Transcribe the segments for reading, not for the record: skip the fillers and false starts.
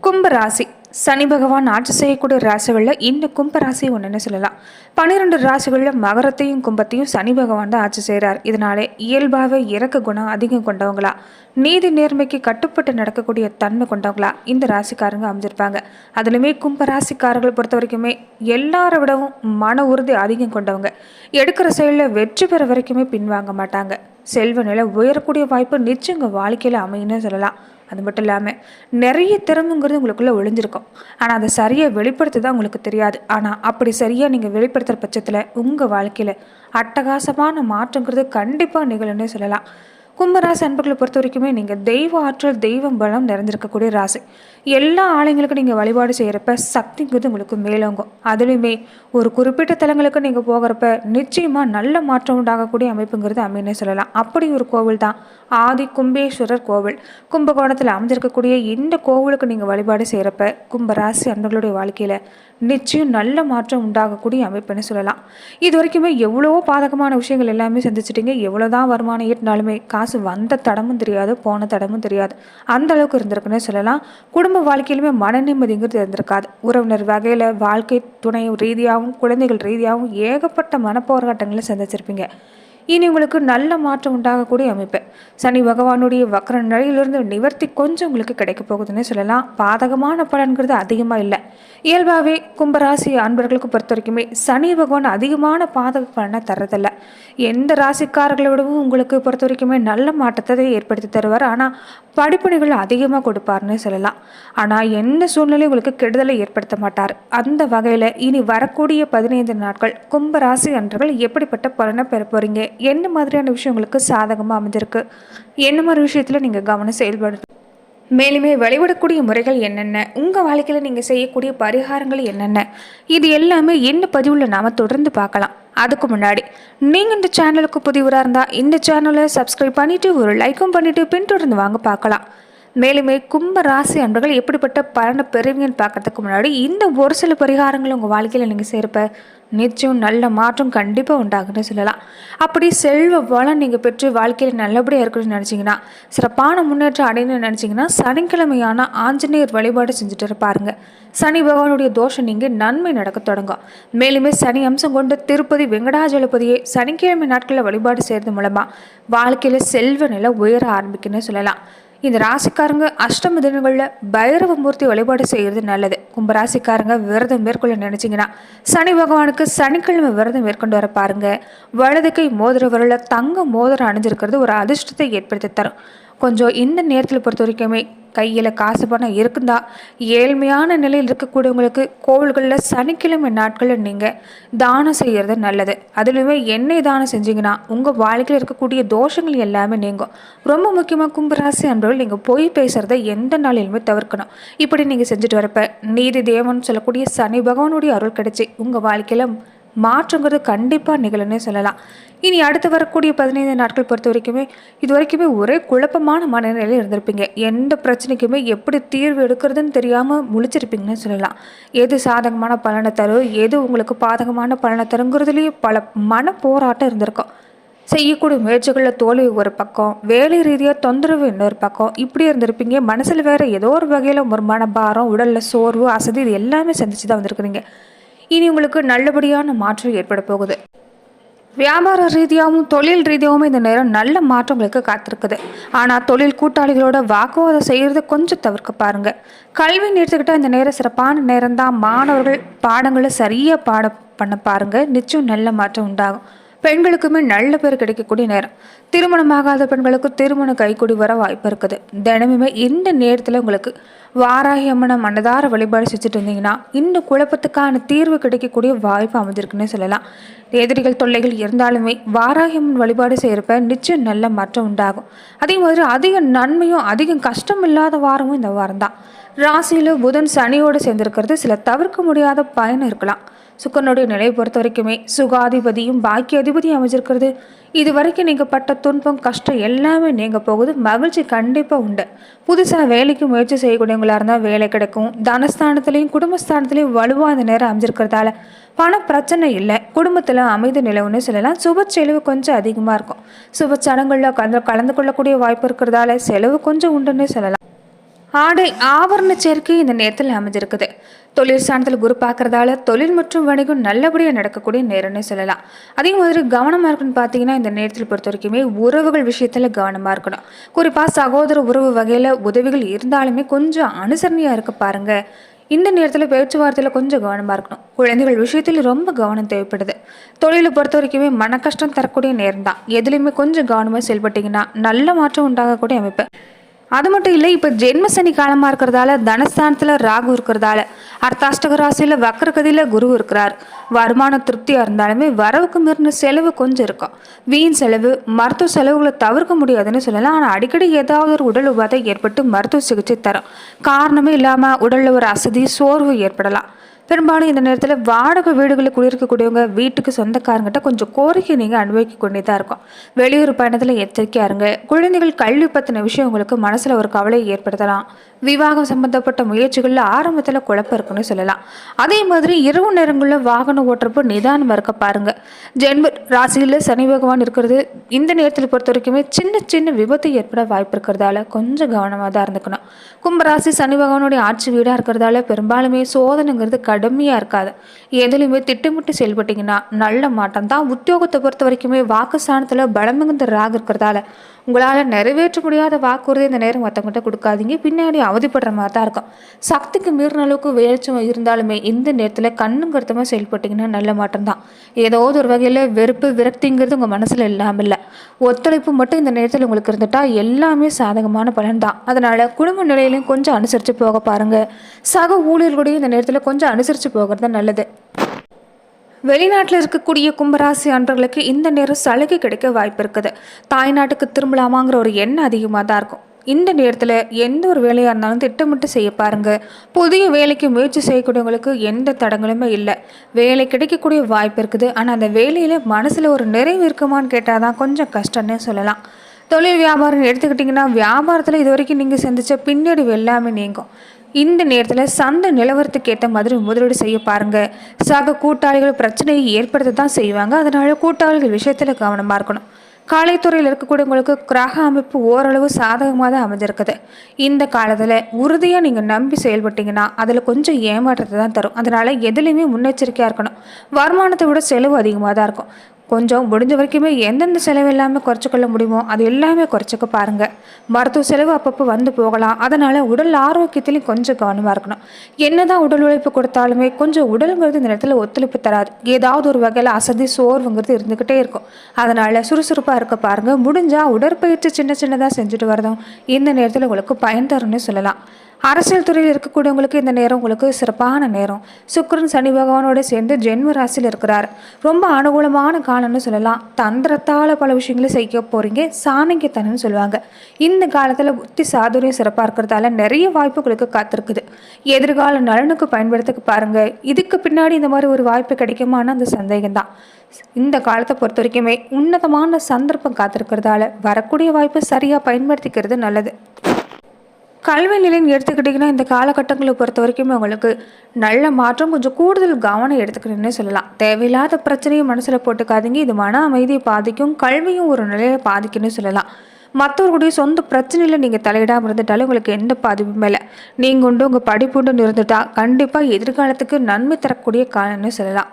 கும்பராசி சனி பகவான் ஆட்சி செய்யக்கூடிய ராசிகளில் இந்த கும்பராசி ஒன்றுன்னு சொல்லலாம். 12 ராசிகளில் மகரத்தையும் கும்பத்தையும் சனி பகவான் தான் ஆட்சி செய்கிறார். இதனாலே இயல்பாகவே இறக்க குணம் அதிகம் கொண்டவங்களா, நீதி நேர்மைக்கு கட்டுப்பட்டு நடக்கக்கூடிய தன்மை கொண்டவங்களா இந்த ராசிக்காரங்க அமைஞ்சிருப்பாங்க. அதுலேயுமே கும்பராசிக்காரர்களை பொறுத்த வரைக்குமே எல்லாரை விடவும் மன உறுதி அதிகம் கொண்டவங்க. எடுக்கிற செயலில் வெற்றி பெற வரைக்குமே பின்வாங்க மாட்டாங்க. செல்வ நிலை உயரக்கூடிய வாய்ப்பு நிச்சயம் உங்கள் வாழ்க்கையில் அமையுன்னு சொல்லலாம். அது மட்டும் இல்லாமல் நிறைய திறமைங்கிறது உங்களுக்குள்ளே ஒளிஞ்சிருக்கும். ஆனால் அதை சரியாக வெளிப்படுத்துதான் உங்களுக்கு தெரியாது. ஆனால் அப்படி சரியாக நீங்கள் வெளிப்படுத்துகிற பட்சத்தில் உங்கள் வாழ்க்கையில் அட்டகாசமான மாற்றங்கிறது கண்டிப்பாக நிகழுன்னே சொல்லலாம். கும்பராசி அன்பர்களை பொறுத்த வரைக்குமே நீங்கள் தெய்வ ஆற்றல் தெய்வம் பலம் நிறைஞ்சிருக்கக்கூடிய ராசி. எல்லா ஆலயங்களுக்கும் நீங்கள் வழிபாடு செய்கிறப்ப சக்திங்கிறது உங்களுக்கு மேலோங்கும். அதுலேயுமே ஒரு குறிப்பிட்ட தலங்களுக்கு நீங்கள் போகிறப்ப நிச்சயமாக நல்ல மாற்றம் உண்டாகக்கூடிய அமைப்புங்கிறது அமைன்னே சொல்லலாம். அப்படி ஒரு கோவில் தான் ஆதி கும்பேஸ்வரர் கோவில். கும்பகோணத்தில் அமைஞ்சிருக்கக்கூடிய இந்த கோவிலுக்கு நீங்கள் வழிபாடு செய்கிறப்ப கும்பராசி அன்பர்களுடைய வாழ்க்கையில் நிச்சயம் நல்ல மாற்றம் உண்டாகக்கூடிய அமைப்புன்னு சொல்லலாம். இது வரைக்குமே எவ்வளோ பாதகமான விஷயங்கள் எல்லாமே சந்திச்சிட்டிங்க. எவ்வளோதான் வருமானம் ஈட்டினாலுமே காசு வந்த தடமும் தெரியாது, போன தடமும் தெரியாது. அந்த அளவுக்கு இருந்திருக்குன்னு சொல்லலாம். குடும்ப வாழ்க்கையிலுமே மன நிம்மதிங்கிறது இருந்திருக்காது. உறவினர் வகையில், வாழ்க்கை துணை ரீதியாகவும், குழந்தைகள் ரீதியாகவும் ஏகப்பட்ட மனப்போராட்டங்களை சந்திச்சிருப்பீங்க. இனி உங்களுக்கு நல்ல மாற்றம் உண்டாகக்கூடிய அமைப்பு. சனி பகவானுடைய வக்ர நிலையிலிருந்து நிவர்த்தி கொஞ்சம் உங்களுக்கு கிடைக்க போகுதுன்னு சொல்லலாம். பாதகமான பலன்கிறது அதிகமாக இல்லை. இயல்பாகவே கும்பராசி அன்பர்களுக்கு பொறுத்த வரைக்குமே சனி பகவான் அதிகமான பாதக பலனை தர்றதில்லை. எந்த ராசிக்காரர்களை விடவும் உங்களுக்கு பொறுத்த வரைக்குமே நல்ல மாற்றத்தை ஏற்படுத்தி தருவார். ஆனால் படிப்பணிகள் அதிகமாக கொடுப்பார்னு சொல்லலாம். ஆனால் எந்த சூழ்நிலையும் உங்களுக்கு கெடுதலை ஏற்படுத்த மாட்டார். அந்த வகையில் இனி வரக்கூடிய 15 நாட்கள் கும்பராசி அன்பர்கள் எப்படிப்பட்ட பலனை பெற போகிறீங்க, என்ன மாதிரியான விஷயம் உங்களுக்கு சாதகமாக அமைஞ்சிருக்கு, என்ன மாதிரி விஷயத்தில் நீங்கள் கவனம் செயல்படுத்து, மேலுமே வழிபடக்கூடிய முறைகள் என்னென்ன, உங்கள் வாழ்க்கையில் நீங்கள் செய்யக்கூடிய பரிகாரங்கள் என்னென்ன, இது எல்லாமே என்ன பதிவில் நாம் தொடர்ந்து பார்க்கலாம். அதுக்கு முன்னாடி நீங்கள் இந்த சேனலுக்கு புதிவராக இருந்தால் இந்த சேனலை சப்ஸ்கிரைப் பண்ணிவிட்டு ஒரு லைக்கும் பண்ணிவிட்டு பின்தொடர்ந்து வாங்க பார்க்கலாம். மேலுமே கும்ப ராசி அன்பர்கள் எப்படிப்பட்ட பலனை பெறுவீங்கன்னு பார்க்கறதுக்கு முன்னாடி இந்த ஒரு சில பரிகாரங்கள் உங்கள் வாழ்க்கையில் நீங்கள் சேர்ப்ப நிச்சயம் நல்ல மாற்றம் கண்டிப்பாக உண்டாகுன்னு சொல்லலாம். அப்படி செல்வ வளம் நீங்கள் பெற்று வாழ்க்கையில் நல்லபடியாக இருக்கணும்னு நினச்சிங்கன்னா, சிறப்பான முன்னேற்றம் அடையணும்னு நினச்சிங்கன்னா சனிக்கிழமையான ஆஞ்சநேயர் வழிபாடு செஞ்சுட்டு இருப்பாருங்க. சனி பகவானுடைய தோஷம் நீங்கள் நன்மை நடக்க தொடங்கும். மேலுமே சனி அம்சம் கொண்டு திருப்பதி வெங்கடாஜலபதியை சனிக்கிழமை நாட்களில் வழிபாடு செய்கிறது மூலமாக வாழ்க்கையில் செல்வ நிலை உயர ஆரம்பிக்குன்னு சொல்லலாம். இந்த ராசிக்காரங்க அஷ்டம தினங்களில் பைரவமூர்த்தி வழிபாடு செய்கிறது நல்லது. கும்பராசிக்காரங்க விரதம் மேற்கொள்ள நினைச்சிங்கன்னா சனி பகவானுக்கு சனிக்கிழமை விரதம் மேற்கொண்டு வர பாருங்க. வலது கை மோதிர விரல தங்க மோதிரம் அணிஞ்சிருக்கிறது ஒரு அதிர்ஷ்டத்தை ஏற்படுத்தி தரும். கொஞ்சம் இந்த நேரத்தில் பொறுத்த வரைக்குமே கையில் காசு பணம் இருக்குந்தா ஏழ்மையான நிலையில் இருக்கக்கூடியவங்களுக்கு கோவில்களில் சனிக்கிழமை நாட்களில் நீங்கள் தானம் செய்கிறது நல்லது. அதுலேயுமே எண்ணெய் தானம் செஞ்சிங்கன்னா உங்கள் வாழ்க்கையில் இருக்கக்கூடிய தோஷங்கள் எல்லாமே நீங்கும். ரொம்ப முக்கியமாக கும்பராசி அன்பர்கள் நீங்கள் பொய் பேசுகிறத எந்த நாளிலுமே தவிர்க்கணும். இப்படி நீங்கள் செஞ்சுட்டு வரப்ப நீதி தேவன் சொல்லக்கூடிய சனி பகவானுடைய அருள் கிடைச்சி உங்கள் வாழ்க்கையில் மாற்றங்கிறது கண்டிப்பாக நிகழுன்னே சொல்லலாம். இனி அடுத்து வரக்கூடிய 15 நாட்கள் பொறுத்த வரைக்குமே இது வரைக்குமே ஒரே குழப்பமான மனநிலையில் இருந்திருப்பீங்க. எந்த பிரச்சனைக்குமே எப்படி தீர்வு எடுக்கிறதுன்னு தெரியாமல் முழிச்சிருப்பீங்கன்னு சொல்லலாம். எது சாதகமான பலனை தரும், எது உங்களுக்கு பாதகமான பலனை தருங்கிறதுலேயே பல மன போராட்டம் இருந்திருக்கும். செய்யக்கூடிய முயற்சிகளில் தோல்வி ஒரு பக்கம், வேலை ரீதியாக தொந்தரவு இன்னொரு பக்கம், இப்படி இருந்திருப்பீங்க. மனசில் வேறு ஏதோ ஒரு வகையில் ஒரு மனபாரம், உடலில் சோர்வு, அசதி, இது எல்லாமே சந்திச்சு தான் வந்திருக்கிறீங்க. இனி உங்களுக்கு நல்லபடியான மாற்றம் ஏற்பட போகுது. வியாபார ரீதியாகவும் தொழில் ரீதியாகவும் இந்த நேரம் நல்ல மாற்றங்களுக்கு காத்திருக்குது. ஆனால் தொழில் கூட்டாளிகளோட வாக்குவாதம் செய்கிறது கொஞ்சம் தவிர்க்க பாருங்கள். கல்வின்னு எடுத்துக்கிட்டால் இந்த நேரம் சிறப்பான நேரம் தான். மாணவர்கள் பாடங்களை சரியாக பண்ண பாருங்கள். நிச்சயம் நல்ல மாற்றம் உண்டாகும். பெண்களுக்குமே நல்ல பேர் கிடைக்கக்கூடிய நேரம். திருமணமாகாத பெண்களுக்கு திருமணம் கைக்கூடி வர வாய்ப்பு இருக்குது. தினமுமே இந்த நேரத்தில் உங்களுக்கு வாராகி அம்மனை மனதார வழிபாடு செஞ்சுட்டு இருந்தீங்கன்னா இந்த குழப்பத்துக்கான தீர்வு கிடைக்கக்கூடிய வாய்ப்பு அமைஞ்சிருக்குன்னு சொல்லலாம். எதிரிகள் தொல்லைகள் இருந்தாலுமே வாராகி அம்மன் வழிபாடு செய்கிறப்ப நிச்சயம் நல்ல மாற்றம் உண்டாகும். அதே மாதிரி அதிக நன்மையும் அதிகம் கஷ்டம் இல்லாத வாரமும் இந்த வாரம் தான். ராசியில் புதன் சனியோடு சேர்ந்திருக்கிறது சில தவிர்க்க முடியாத பயன் இருக்கலாம். சுக்கரனுடைய நிலையை பொறுத்த வரைக்குமே சுகாதிபதியும் பாக்கிய அதிபதியும் அமைஞ்சிருக்கிறது. இது வரைக்கும் நீங்கள் பட்ட துன்பம் கஷ்டம் எல்லாமே நீங்கள் போகுது. மகிழ்ச்சி கண்டிப்பாக உண்டு. புதுசாக வேலைக்கு முயற்சி செய்யக்கூடியவங்களாக இருந்தால் வேலை கிடைக்கும். தனஸ்தானத்துலேயும் குடும்பஸ்தானத்துலேயும் வலுவாக இந்த நேரம் அமைஞ்சிருக்கிறதால பண பிரச்சனை இல்லை. குடும்பத்தில் அமைதி நிலவுன்னு சொல்லலாம். சுப செலவு கொஞ்சம் அதிகமாக இருக்கும். சுப சடங்குகளில் கலந்து கொள்ளக்கூடிய வாய்ப்பு இருக்கிறதால செலவு கொஞ்சம் உண்டுன்னே சொல்லலாம். ஆடை ஆபரண சேர்க்கை இந்த நேரத்தில் அமைஞ்சிருக்குது. தொழில் ஸ்தானத்தில் குரு பார்க்கறதால தொழில் மற்றும் வணிகம் நல்லபடியாக நடக்கக்கூடிய நேரம்னு சொல்லலாம். அதே மாதிரி கவனமாக இருக்கணும்னு பார்த்தீங்கன்னா, இந்த நேரத்தில் பொறுத்த வரைக்குமே உறவுகள் விஷயத்தில் கவனமாக இருக்கணும். குறிப்பாக சகோதர உறவு வகையில் உதவிகள் இருந்தாலுமே கொஞ்சம் அனுசரணையாக இருக்க பாருங்க. இந்த நேரத்தில் பேச்சுவார்த்தையில் கொஞ்சம் கவனமாக இருக்கணும். குழந்தைகள் விஷயத்தில் ரொம்ப கவனம் தேவைப்படுது. தொழிலை பொறுத்த வரைக்குமே மன கஷ்டம் தரக்கூடிய நேரம் தான். எதுலையுமே கொஞ்சம் கவனமாக செயல்பட்டீங்கன்னா நல்ல மாற்றம் உண்டாகக்கூடிய அமைப்பு. அது மட்டும் இல்லை, இப்போ ஜென்ம சனி காலமாக இருக்கிறதால தனஸ்தானத்தில் ராகு இருக்கிறதால அர்த்தாஷ்டக ராசியில் வக்கரகதியில் குரு இருக்கிறார். வருமான திருப்தியாக இருந்தாலுமே வரவுக்கு மீறின செலவு கொஞ்சம் இருக்கும். வீண் செலவு, மருத்துவ செலவுகளை தவிர்க்க முடியாதுன்னு சொல்லலாம். ஆனால் அடிக்கடி ஏதாவது ஒரு உடல் உபாதை ஏற்பட்டு மருத்துவ சிகிச்சை தரும். காரணமே இல்லாமல் உடலில் ஒரு அசதி, சோர்வு ஏற்படலாம். பெரும்பாலும் இந்த நேரத்தில் வாடகை வீடுகளில் குடியிருக்கக்கூடியவங்க வீட்டுக்கு சொந்தக்காரங்கிட்ட கொஞ்சம் கோரிக்கை நீங்கள் அனுபவிக்க கொண்டே இருக்கும். வெளியூர் பயணத்தில் எச்சரிக்கையாக இருங்க. குழந்தைகள் கல்வி பற்றின விஷயம் உங்களுக்கு மனசில் ஒரு கவலையை ஏற்படுத்தலாம். விவாகம் சம்பந்தப்பட்ட முயற்சிகளில் ஆரம்பத்தில் குழப்பம் இருக்குன்னு சொல்லலாம். அதே மாதிரி இரவு நேரங்களில் வாகனம் ஓட்டுறப்போ நிதானம் இருக்க பாருங்க. ஜென்ம ராசியில் சனி பகவான் இருக்கிறது இந்த நேரத்தில் பொறுத்த வரைக்குமே சின்ன சின்ன விபத்து ஏற்பட வாய்ப்பு இருக்கிறதால கொஞ்சம் கவனமாக தான் இருந்துக்கணும். கும்பராசி சனி பகவானுடைய ஆட்சி வீடாக இருக்கிறதால பெரும்பாலுமே சோதனைங்கிறது கடுமையாக இருக்காது. எதுலையுமே திட்டமிட்டு செயல்பட்டீங்கன்னா நல்ல மாற்றம் தான். உத்தியோகத்தை பொறுத்த வரைக்குமே வாக்குஸ்தானத்தில் பலம் மிகுந்த ராகு இருக்கிறதால உங்களால் நிறைவேற்ற முடியாத வாக்குறுதி இந்த நேரம் மற்றவங்கிட்ட கொடுக்காதீங்க. பின்னாடி அவதிப்படுற மாதிரி தான் இருக்கும். சக்திக்கு மீறின அளவுக்கு வெளிச்சம் இருந்தாலுமே இந்த நேரத்தில் கண்ணும் கருத்தமாக செயல்பட்டீங்கன்னா நல்ல மாற்றம் தான். ஏதாவது ஒரு வகையில் வெறுப்பு, விரக்திங்கிறது உங்கள் மனசில் இல்லாமல் இல்லை. ஒத்துழைப்பு மட்டும் இந்த நேரத்தில் உங்களுக்கு இருந்துட்டா எல்லாமே சாதகமான பலன் தான். அதனால் குடும்ப நிலையிலையும் கொஞ்சம் அனுசரித்து போக பாருங்கள். சக ஊழியர்களுடைய இந்த நேரத்தில் கொஞ்சம் அனுசரித்து போகிறது நல்லது. வெளிநாட்டில் இருக்கக்கூடிய கும்பராசி அன்பர்களுக்கு இந்த நேரம் சலுகை கிடைக்க வாய்ப்பு இருக்குது. தாய்நாட்டுக்கு திரும்பலாமாங்கிற ஒரு எண்ணம் அதிகமாக தான் இருக்கும். இந்த நேரத்தில் எந்த ஒரு வேலையாக இருந்தாலும் திட்டமிட்டு செய்ய பாருங்கள். புதிய வேலைக்கு முயற்சி செய்யக்கூடியவங்களுக்கு எந்த தடங்களுமே இல்லை. வேலை கிடைக்கக்கூடிய வாய்ப்பு இருக்குது. ஆனால் அந்த வேலையில் மனசில் ஒரு நிறைவு இருக்குமான்னு கேட்டால் தான் கொஞ்சம் கஷ்டம்னே சொல்லலாம். தொழில் வியாபாரம் எடுத்துக்கிட்டிங்கன்னா வியாபாரத்தில் இது வரைக்கும் நீங்கள் சந்தித்த பின்னடைவு எல்லாமே நீங்கும். இந்த நேரத்தில் சந்தை நிலவரத்துக்கு ஏற்ற மாதிரி முதலீடு செய்ய பாருங்கள். சக கூட்டாளிகள் பிரச்சனையை ஏற்படுத்த தான் செய்வாங்க. அதனால கூட்டாளிகள் விஷயத்தில் கவனமாக இருக்கணும். கலைத்துறையில் இருக்கக்கூடியவங்களுக்கு கிரக அமைப்பு ஓரளவு சாதகமாக தான் அமைஞ்சிருக்குது. இந்த காலத்தில் உறுதியாக நீங்கள் நம்பி செயல்பட்டீங்கன்னா அதில் கொஞ்சம் ஏமாற்றத்தை தான் தரும். அதனால் எதுலேயுமே முன்னெச்சரிக்கையாக இருக்கணும். வருமானத்தை விட செலவு அதிகமாக தான் இருக்கும். கொஞ்சம் முடிஞ்ச வரைக்குமே எந்தெந்த செலவு இல்லாமல் குறைச்சிக்கொள்ள முடியுமோ அது எல்லாமே குறைச்சிக்க பாருங்கள். மருத்துவ செலவு அப்பப்போ வந்து போகலாம். அதனால் உடல் ஆரோக்கியத்திலையும் கொஞ்சம் கவனமாக இருக்கணும். என்னதான் உடல் உழைப்பு கொடுத்தாலுமே கொஞ்சம் உடலுங்கிறது இந்த நேரத்தில் ஒத்துழைப்பு தராது. ஏதாவது ஒரு வகையில் அசதி, சோர்வுங்கிறது இருந்துக்கிட்டே இருக்கும். அதனால் சுறுசுறுப்பாக இருக்க பாருங்கள். முடிஞ்சால் உடற்பயிற்சி சின்ன சின்னதாக செஞ்சுட்டு வரதும் இந்த நேரத்தில் உங்களுக்கு பயன் தரும்னு சொல்லலாம். அரசியல் துறையில் இருக்கக்கூடியவங்களுக்கு இந்த நேரம் உங்களுக்கு சிறப்பான நேரம். சுக்கிரன் சனி பகவானோடு சேர்ந்து ஜென்ம ராசியில் இருக்கிறார். ரொம்ப அனுகூலமான காலம்னு சொல்லலாம். தந்திரத்தால் பல விஷயங்களை செய்ய போகிறீங்க. சாணக்கியத்தனம்னு சொல்லுவாங்க. இந்த காலத்தில் புத்தி சாதுரியம் சிறப்பாக இருக்கிறதால நிறைய வாய்ப்புகளுக்கு காத்திருக்குது. எதிர்கால நலனுக்கு பயன்படுத்த பாருங்கள். இதுக்கு பின்னாடி இந்த மாதிரி ஒரு வாய்ப்பு கிடைக்குமான்னு அந்த சந்தேகம்தான். இந்த காலத்தை பொறுத்த வரைக்குமே உன்னதமான சந்தர்ப்பம் காத்திருக்கிறதால வரக்கூடிய வாய்ப்பை சரியாக பயன்படுத்திக்கிறது நல்லது. கல்வி நிலைன்னு எடுத்துக்கிட்டிங்கன்னா இந்த காலகட்டங்களை பொறுத்த வரைக்குமே உங்களுக்கு நல்ல மாற்றம், கொஞ்சம் கூடுதல் கவனம் எடுத்துக்கணும்னு சொல்லலாம். தேவையில்லாத பிரச்சனையை மனசில் போட்டுக்காதீங்க. இது மன அமைதியை பாதிக்கும், கல்வியும் ஒரு நிலையை பாதிக்கும்னு சொல்லலாம். மற்றவர்களுடைய சொந்த பிரச்சனையில் நீங்கள் தலையிடாமல் இருந்துட்டாலும் உங்களுக்கு எந்த பாதிப்புமே இல்லை. நீங்கள் உண்டு உங்கள் படிப்புண்டு இருந்துட்டா கண்டிப்பாக எதிர்காலத்துக்கு நன்மை தரக்கூடிய காலம்னு சொல்லலாம்.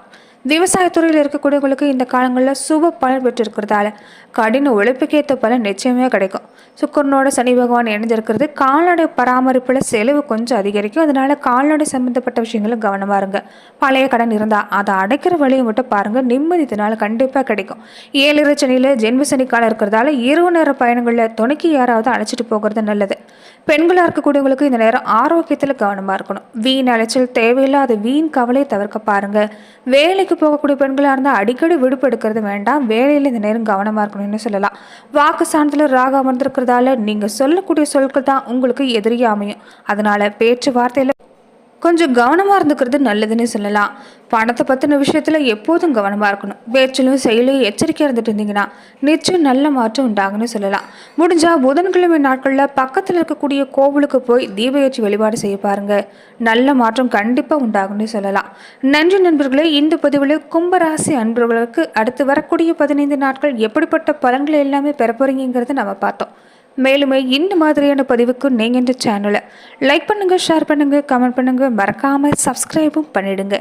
விவசாயத்துறையில் இருக்கக்கூடியவங்களுக்கு இந்த காலங்களில் சுப பலன் பெற்றிருக்கிறதால கடின உழைப்புக்கேற்ற பலன் நிச்சயமே கிடைக்கும். சுக்கரனோட சனி பகவான் இணைஞ்சிருக்கிறது கால்நடை பராமரிப்பில் செலவு கொஞ்சம் அதிகரிக்கும். அதனால கால்நடை சம்மந்தப்பட்ட விஷயங்களும் கவனமாக இருங்க. பழைய கடன் இருந்தால் அதை அடைக்கிற வழியை மட்டும் பாருங்கள். நிம்மதி இதனால் கண்டிப்பாக கிடைக்கும். 7 சனியில் ஜென்ம சனி காலம் இருக்கிறதால இரவு நேர பயணங்களில் துணைக்கு யாராவது அழைச்சிட்டு போகிறது நல்லது. பெண்களாக இருக்கக்கூடியவங்களுக்கு இந்த நேரம் ஆரோக்கியத்தில் கவனமாக இருக்கணும். வீண் அலைச்சல், தேவையில்லாத வீண் கவலையை தவிர்க்க பாருங்கள். வேலைக்கு போகக்கூடிய பெண்களாக இருந்தால் அடிக்கடி விடுப்பு எடுக்கிறது வேண்டாம். வேலையில் இந்த நேரம் கவனமாக இருக்கணும்னு சொல்லலாம். வாக்கு ஸ்தானத்தில் ராகு அமர்ந்திருக்கிறதால நீங்கள் சொல்லக்கூடிய சொற்கள் தான் உங்களுக்கு எதிரியாக அமையும். அதனால் பேச்சுவார்த்தையில் கொஞ்சம் கவனமாக இருந்துக்கிறது நல்லதுன்னு சொல்லலாம். பணத்தை பற்றின விஷயத்தில் எப்போதும் கவனமாக இருக்கணும். பேச்சிலும் செயலும் எச்சரிக்கையாக இருந்துட்டு இருந்தீங்கன்னா நிச்சயம் நல்ல மாற்றம் உண்டாகுன்னு சொல்லலாம். முடிஞ்சால் புதன்கிழமை நாட்களில் பக்கத்தில் இருக்கக்கூடிய கோவிலுக்கு போய் தீப ஏற்றி வழிபாடு செய்ய பாருங்கள். நல்ல மாற்றம் கண்டிப்பாக உண்டாகுன்னு சொல்லலாம். நன்றி நண்பர்களே. இந்த பதிவில் கும்பராசி அன்பர்களுக்கு அடுத்து வரக்கூடிய 15 நாட்கள் எப்படிப்பட்ட பலன்களை எல்லாமே பெற போறீங்கிறத நம்ம பார்த்தோம். மேலுமே இந்த மாதிரியான பதிவுக்கு நீங்கள் இந்த சேனலை லைக் பண்ணுங்கள், ஷேர் பண்ணுங்கள், கமெண்ட் பண்ணுங்கள், மறக்காமல் சப்ஸ்கிரைபும் பண்ணிடுங்க.